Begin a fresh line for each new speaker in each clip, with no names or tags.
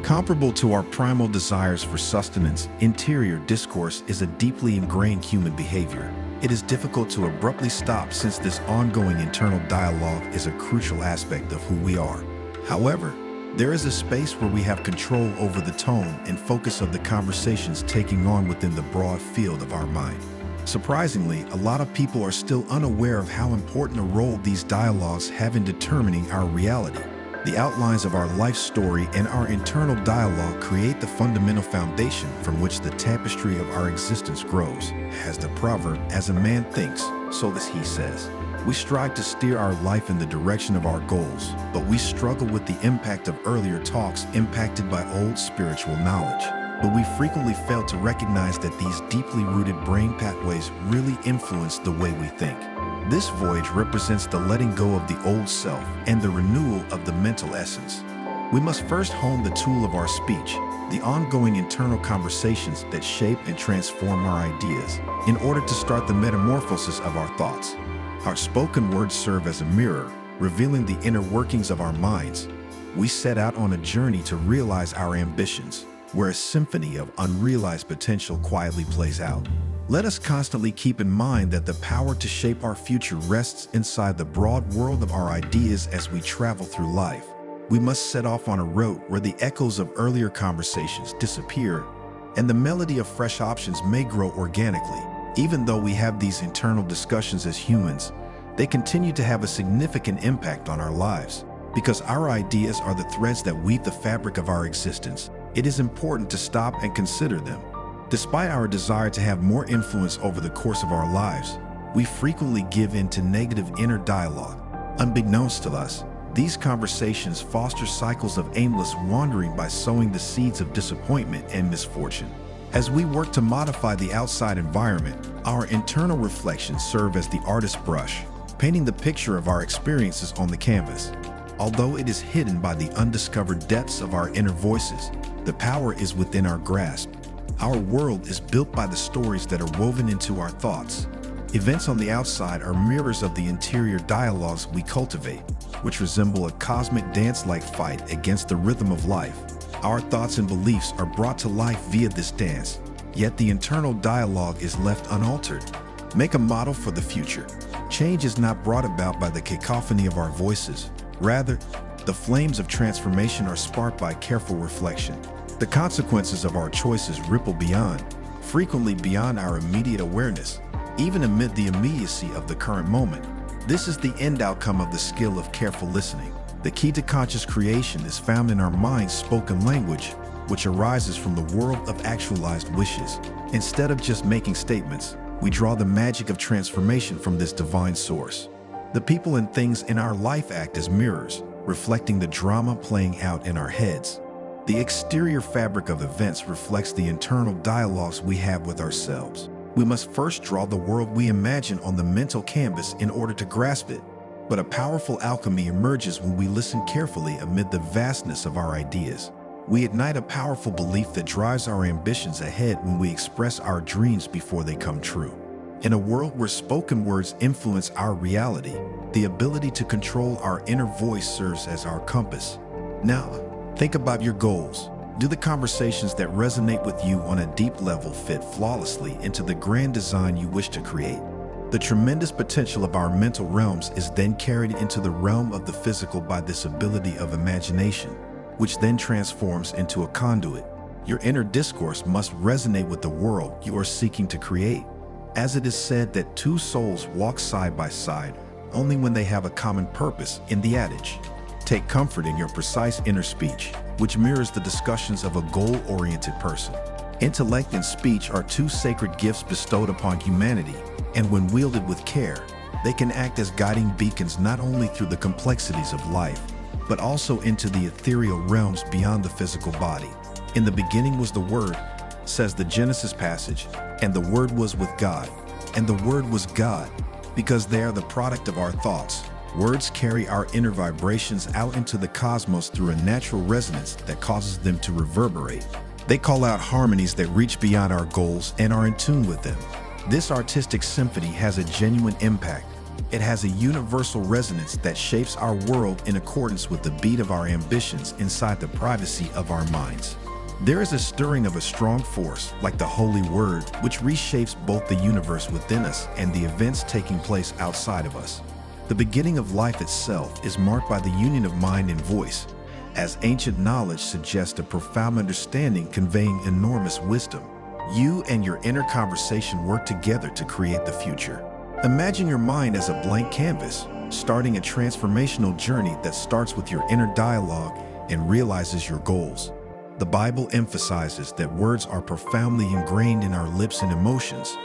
Comparable to our primal desires for sustenance, interior discourse is a deeply ingrained human behavior. It is difficult to abruptly stop since this ongoing internal dialogue is a crucial aspect of who we are. However, there is a space where we have control over the tone and focus of the conversations taking on within the broad field of our mind. Surprisingly, a lot of people are still unaware of how important a role these dialogues have in determining our reality. The outlines of our life story and our internal dialogue create the fundamental foundation from which the tapestry of our existence grows. As the proverb, "As a man thinks, so does he," says. We strive to steer our life in the direction of our goals, but we struggle with the impact of earlier talks impacted by old spiritual knowledge. But we frequently fail to recognize that these deeply rooted brain pathways really influence the way we think. This voyage represents the letting go of the old self and the renewal of the mental essence. We must first hone the tool of our speech, the ongoing internal conversations that shape and transform our ideas, in order to start the metamorphosis of our thoughts. Our spoken words serve as a mirror, revealing the inner workings of our minds. We set out on a journey to realize our ambitions, where a symphony of unrealized potential quietly plays out. Let us constantly keep in mind that the power to shape our future rests inside the broad world of our ideas as we travel through life. We must set off on a route where the echoes of earlier conversations disappear and the melody of fresh options may grow organically. Even though we have these internal discussions as humans, they continue to have a significant impact on our lives. Because our ideas are the threads that weave the fabric of our existence, it is important to stop and consider them. Despite our desire to have more influence over the course of our lives, we frequently give in to negative inner dialogue. Unbeknownst to us, these conversations foster cycles of aimless wandering by sowing the seeds of disappointment and misfortune. As we work to modify the outside environment, our internal reflections serve as the artist's brush, painting the picture of our experiences on the canvas. Although it is hidden by the undiscovered depths of our inner voices, the power is within our grasp. Our world is built by the stories that are woven into our thoughts. Events on the outside are mirrors of the interior dialogues we cultivate, which resemble a cosmic dance-like fight against the rhythm of life. Our thoughts and beliefs are brought to life via this dance, yet the internal dialogue is left unaltered. Make a model for the future. Change is not brought about by the cacophony of our voices. Rather, the flames of transformation are sparked by careful reflection. The consequences of our choices ripple beyond, frequently beyond our immediate awareness, even amid the immediacy of the current moment. This is the end outcome of the skill of careful listening. The key to conscious creation is found in our mind's spoken language, which arises from the world of actualized wishes. Instead of just making statements, we draw the magic of transformation from this divine source. The people and things in our life act as mirrors, reflecting the drama playing out in our heads. The exterior fabric of events reflects the internal dialogues we have with ourselves. We must first draw the world we imagine on the mental canvas in order to grasp it. But a powerful alchemy emerges when we listen carefully amid the vastness of our ideas. We ignite a powerful belief that drives our ambitions ahead when we express our dreams before they come true. In a world where spoken words influence our reality, the ability to control our inner voice serves as our compass. Now, think about your goals. Do the conversations that resonate with you on a deep level fit flawlessly into the grand design you wish to create? The tremendous potential of our mental realms is then carried into the realm of the physical by this ability of imagination, which then transforms into a conduit. Your inner discourse must resonate with the world you are seeking to create. As it is said that two souls walk side by side only when they have a common purpose in the adage. Take comfort in your precise inner speech, which mirrors the discussions of a goal-oriented person. Intellect and speech are two sacred gifts bestowed upon humanity, and when wielded with care, they can act as guiding beacons not only through the complexities of life, but also into the ethereal realms beyond the physical body. In the beginning was the Word, says the Genesis passage, and the Word was with God, and the Word was God, because they are the product of our thoughts. Words carry our inner vibrations out into the cosmos through a natural resonance that causes them to reverberate. They call out harmonies that reach beyond our goals and are in tune with them. This artistic symphony has a genuine impact, It has a universal resonance that shapes our world in accordance with the beat of our ambitions inside the privacy of our minds. There is a stirring of a strong force, like the Holy Word, which reshapes both the universe within us and the events taking place outside of us. The beginning of life itself is marked by the union of mind and voice, as ancient knowledge suggests a profound understanding conveying enormous wisdom. You and your inner conversation work together to create the future. Imagine your mind as a blank canvas, starting a transformational journey that starts with your inner dialogue and realizes your goals. The Bible emphasizes that words are profoundly ingrained in our lips and emotions,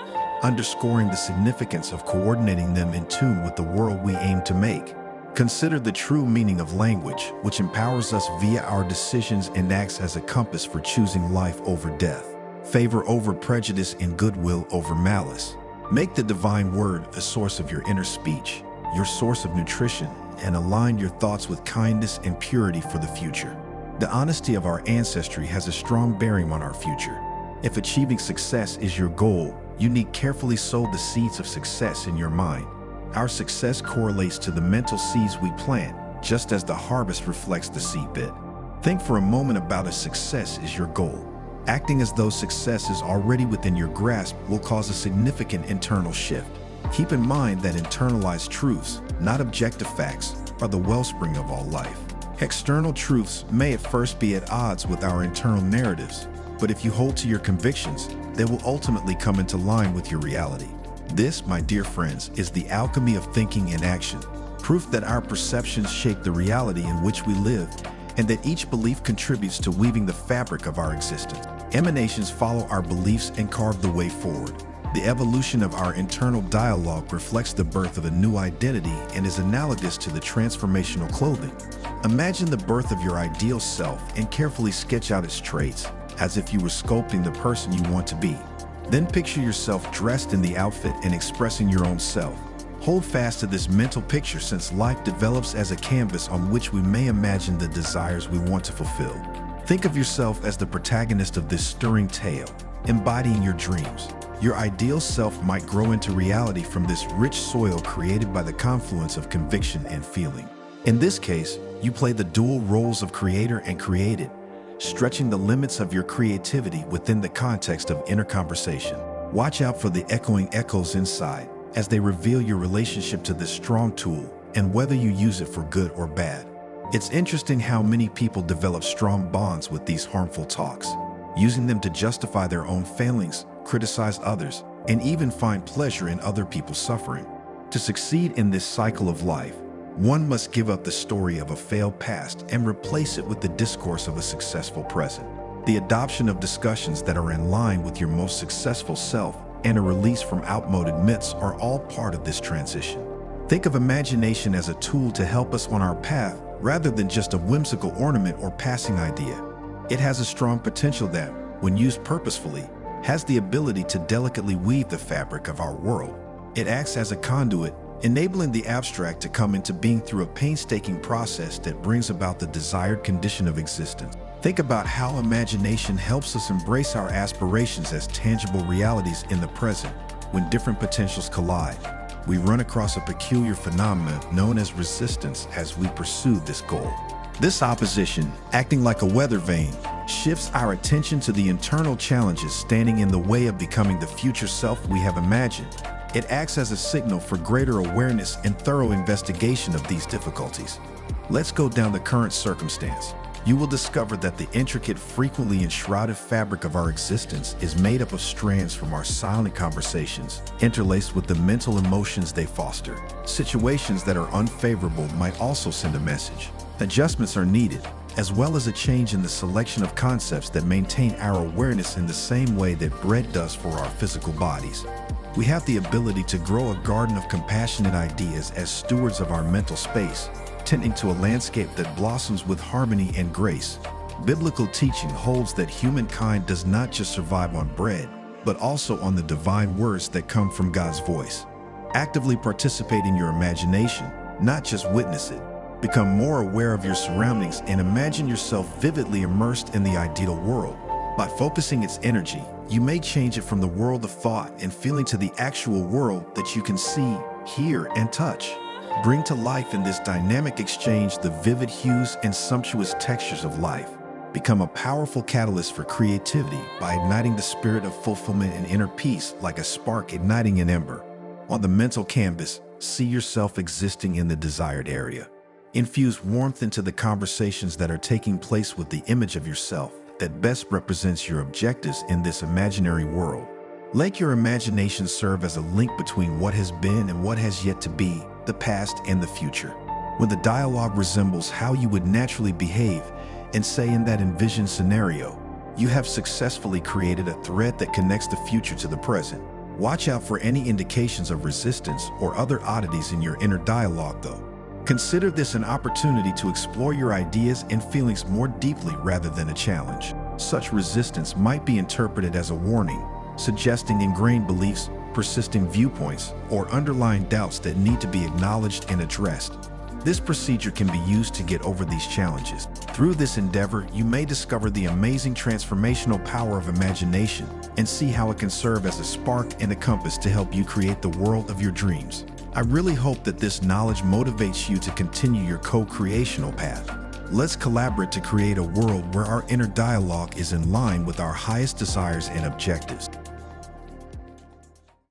underscoring the significance of coordinating them in tune with the world we aim to make. Consider the true meaning of language, which empowers us via our decisions and acts as a compass for choosing life over death, favor over prejudice, and goodwill over malice. Make the divine word a source of your inner speech, your source of nutrition, and align your thoughts with kindness and purity for the future. The honesty of our ancestry has a strong bearing on our future. If achieving success is your goal, you need carefully sow the seeds of success in your mind. Our success correlates to the mental seeds we plant, just as the harvest reflects the seed bed. Think for a moment about if success is your goal. Acting as though success is already within your grasp will cause a significant internal shift. Keep in mind that internalized truths, not objective facts, are the wellspring of all life. External truths may at first be at odds with our internal narratives, but if you hold to your convictions, they will ultimately come into line with your reality. This, my dear friends, is the alchemy of thinking in action, proof that our perceptions shape the reality in which we live, and that each belief contributes to weaving the fabric of our existence. Emanations follow our beliefs and carve the way forward. The evolution of our internal dialogue reflects the birth of a new identity and is analogous to the transformational clothing. Imagine the birth of your ideal self and carefully sketch out its traits, as if you were sculpting the person you want to be. Then picture yourself dressed in the outfit and expressing your own self. Hold fast to this mental picture, since life develops as a canvas on which we may imagine the desires we want to fulfill. Think of yourself as the protagonist of this stirring tale, embodying your dreams. Your ideal self might grow into reality from this rich soil created by the confluence of conviction and feeling. In this case, you play the dual roles of creator and created, stretching the limits of your creativity within the context of inner conversation. Watch out for the echoing echoes inside, as they reveal your relationship to this strong tool and whether you use it for good or bad. It's interesting how many people develop strong bonds with these harmful talks, using them to justify their own failings, criticize others, and even find pleasure in other people's suffering. To succeed in this cycle of life, one must give up the story of a failed past and replace it with the discourse of a successful present. The adoption of discussions that are in line with your most successful self and a release from outmoded myths are all part of this transition. Think of imagination as a tool to help us on our path rather than just a whimsical ornament or passing idea. It has a strong potential that, when used purposefully, has the ability to delicately weave the fabric of our world. It acts as a conduit, enabling the abstract to come into being through a painstaking process that brings about the desired condition of existence. Think about how imagination helps us embrace our aspirations as tangible realities in the present. When different potentials collide, we run across a peculiar phenomenon known as resistance as we pursue this goal. This opposition, acting like a weather vane, shifts our attention to the internal challenges standing in the way of becoming the future self we have imagined. It acts as a signal for greater awareness and thorough investigation of these difficulties. Let's go down the current circumstance. You will discover that the intricate, frequently enshrouded fabric of our existence is made up of strands from our silent conversations, interlaced with the mental emotions they foster. Situations that are unfavorable might also send a message. Adjustments are needed, as well as a change in the selection of concepts that maintain our awareness in the same way that bread does for our physical bodies. We have the ability to grow a garden of compassionate ideas as stewards of our mental space, tending to a landscape that blossoms with harmony and grace. Biblical teaching holds that humankind does not just survive on bread, but also on the divine words that come from God's voice. Actively participate in your imagination, not just witness it. Become more aware of your surroundings and imagine yourself vividly immersed in the ideal world. By focusing its energy, you may change it from the world of thought and feeling to the actual world that you can see, hear, and touch. Bring to life in this dynamic exchange the vivid hues and sumptuous textures of life. Become a powerful catalyst for creativity by igniting the spirit of fulfillment and inner peace like a spark igniting an ember. On the mental canvas, see yourself existing in the desired area. Infuse warmth into the conversations that are taking place with the image of yourself that best represents your objectives in this imaginary world. Let your imagination serve as a link between what has been and what has yet to be, the past and the future. When the dialogue resembles how you would naturally behave and say in that envisioned scenario, you have successfully created a thread that connects the future to the present. Watch out for any indications of resistance or other oddities in your inner dialogue, though. Consider this an opportunity to explore your ideas and feelings more deeply rather than a challenge. Such resistance might be interpreted as a warning, suggesting ingrained beliefs, persisting viewpoints, or underlying doubts that need to be acknowledged and addressed. This procedure can be used to get over these challenges. Through this endeavor, you may discover the amazing transformational power of imagination and see how it can serve as a spark and a compass to help you create the world of your dreams. I really hope that this knowledge motivates you to continue your co-creational path. Let's collaborate to create a world where our inner dialogue is in line with our highest desires and objectives.